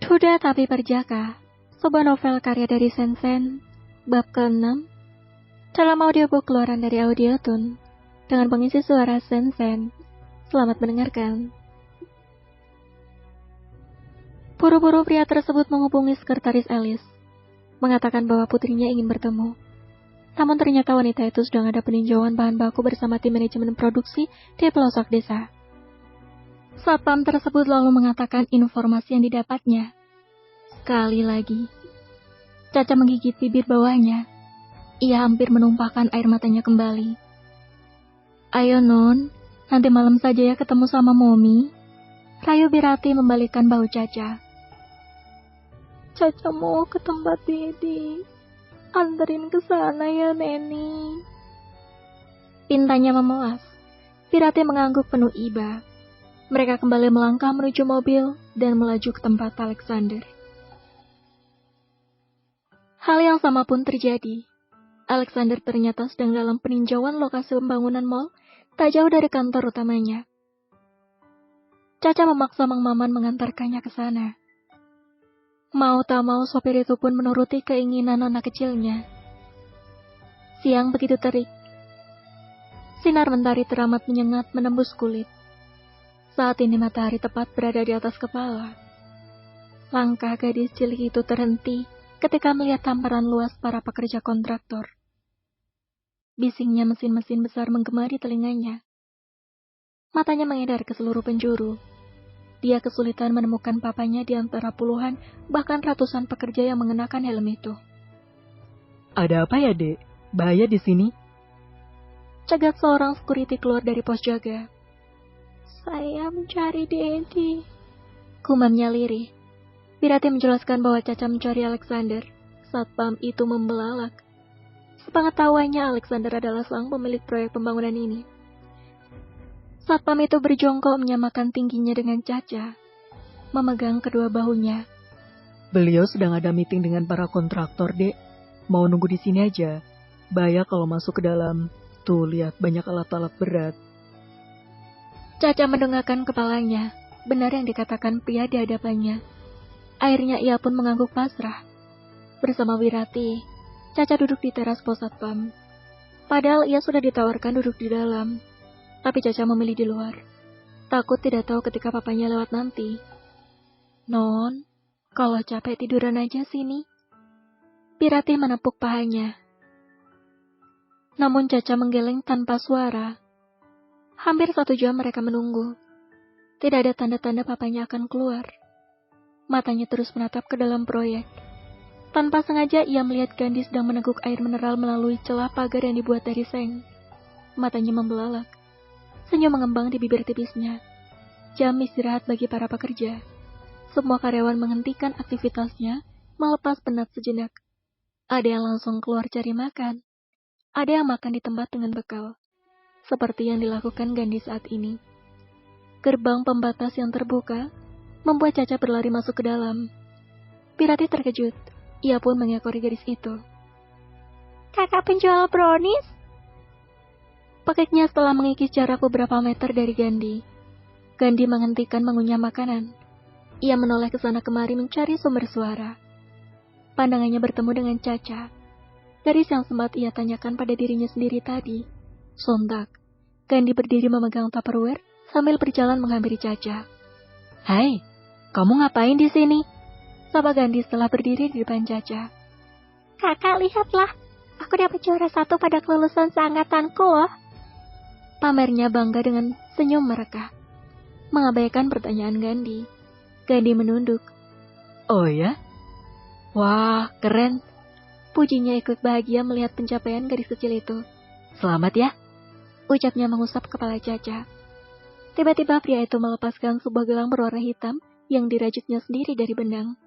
Sudah Tapi Perjaka, sebuah novel karya dari Sensen, bab ke-6, dalam audiobook keluaran dari Audiotune, dengan pengisi suara Sensen. Selamat mendengarkan. Buru-buru pria tersebut menghubungi sekretaris Alice, mengatakan bahwa putrinya ingin bertemu. Namun ternyata wanita itu sedang ada peninjauan bahan baku bersama tim manajemen produksi di pelosok desa. Satpam tersebut lalu mengatakan informasi yang didapatnya. Sekali lagi, Caca menggigit bibir bawahnya. Ia hampir menumpahkan air matanya kembali. Ayo Non, nanti malam saja ya ketemu sama Momi. Rayu Birati membalikkan bahu Caca. Caca mau ke tempat Dedi. Anterin ke sana ya Neni. Pintanya memelas. Birati mengangguk penuh iba. Mereka kembali melangkah menuju mobil dan melaju ke tempat Alexander. Hal yang sama pun terjadi. Alexander ternyata sedang dalam peninjauan lokasi pembangunan mal tak jauh dari kantor utamanya. Caca memaksa Mang Maman mengantarkannya ke sana. Mau tak mau sopir itu pun menuruti keinginan anak kecilnya. Siang begitu terik. Sinar mentari teramat menyengat menembus kulit. Saat ini matahari tepat berada di atas kepala. Langkah gadis cilik itu terhenti ketika melihat hamparan luas para pekerja kontraktor. Bisingnya mesin-mesin besar menggema di telinganya. Matanya mengedar ke seluruh penjuru. Dia kesulitan menemukan papanya di antara puluhan, bahkan ratusan pekerja yang mengenakan helm itu. Ada apa ya, Dek? Bahaya di sini? Cegat seorang security keluar dari pos jaga. Saya mencari Dedi, gumamnya lirih. Birati menjelaskan bahwa Caca mencari Alexander. Satpam itu membelalak. Sepengetahuannya Alexander adalah sang pemilik proyek pembangunan ini. Satpam itu berjongkok menyamakan tingginya dengan Caca, memegang kedua bahunya. Beliau sedang ada meeting dengan para kontraktor, Dek. Mau nunggu di sini aja. Bahaya kalau masuk ke dalam. Tuh, lihat banyak alat-alat berat. Caca mendongakkan kepalanya. Benar yang dikatakan pria di hadapannya. Akhirnya ia pun mengangguk pasrah. Bersama Wirati, Caca duduk di teras pos Satpam. Padahal ia sudah ditawarkan duduk di dalam. Tapi Caca memilih di luar. Takut tidak tahu ketika papanya lewat nanti. Non, kalau capek tiduran aja sini. Wirati menepuk pahanya. Namun Caca menggeleng tanpa suara. Hampir 1 jam mereka menunggu. Tidak ada tanda-tanda papanya akan keluar. Matanya terus menatap ke dalam proyek. Tanpa sengaja ia melihat Gandhi sedang meneguk air mineral melalui celah pagar yang dibuat dari seng. Matanya membelalak. Senyum mengembang di bibir tipisnya. Jam istirahat bagi para pekerja. Semua karyawan menghentikan aktivitasnya, melepas penat sejenak. Ada yang langsung keluar cari makan. Ada yang makan di tempat dengan bekal. Seperti yang dilakukan Gandhi saat ini. Gerbang pembatas yang terbuka membuat Caca berlari masuk ke dalam. Birati terkejut. Ia pun mengekori gadis itu. Kakak penjual brownies? Paketnya setelah mengikis jarak beberapa meter dari Gandhi. Gandhi menghentikan mengunyah makanan. Ia menoleh ke sana kemari mencari sumber suara. Pandangannya bertemu dengan Caca. Gadis yang sempat ia tanyakan pada dirinya sendiri tadi. Sontak, Gandhi berdiri memegang Tupperware sambil berjalan menghampiri Caca. Hai, kamu ngapain di sini? Sapa Gandhi setelah berdiri di depan Caca. Kakak lihatlah, aku dapat juara 1 pada kelulusan seangkatanku loh. Pamernya bangga dengan senyum mereka. Mengabaikan pertanyaan Gandhi. Gandhi menunduk. Oh ya? Wah, keren. Pujinya ikut bahagia melihat pencapaian gadis kecil itu. Selamat ya. Ucapnya mengusap kepala Caca. Tiba-tiba pria itu melepaskan sebuah gelang berwarna hitam yang dirajutnya sendiri dari benang.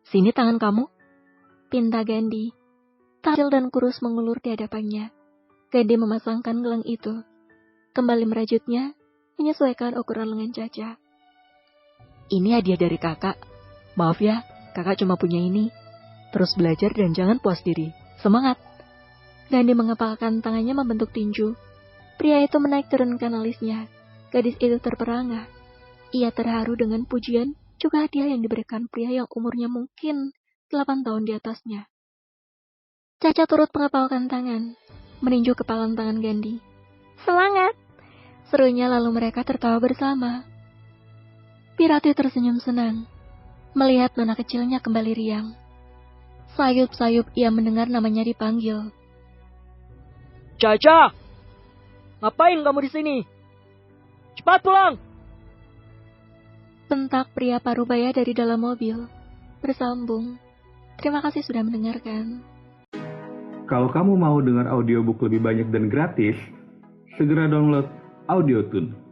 Sini tangan kamu, pinta Gandhi. Kecil dan kurus mengulur di hadapannya. Gandhi memasangkan gelang itu. Kembali merajutnya, menyesuaikan ukuran lengan Caca. Ini hadiah dari kakak. Maaf ya, kakak cuma punya ini. Terus belajar dan jangan puas diri. Semangat. Gandhi mengepalkan tangannya membentuk tinju. Pria itu menaik turunkan alisnya. Gadis itu terperangah. Ia terharu dengan pujian juga hadiah yang diberikan pria yang umurnya mungkin 8 tahun di atasnya. Caca turut mengepalkan tangan, meninju kepalan tangan Gandhi. "Semangat!" serunya, lalu mereka tertawa bersama. Pirati tersenyum senang, melihat nona kecilnya kembali riang. Sayup-sayup ia mendengar namanya dipanggil. Caca! Ngapain kamu di sini? Cepat pulang! Bentak pria parubaya dari dalam mobil. Bersambung. Terima kasih sudah mendengarkan. Kalau kamu mau dengar audiobook lebih banyak dan gratis, segera download Audiotune.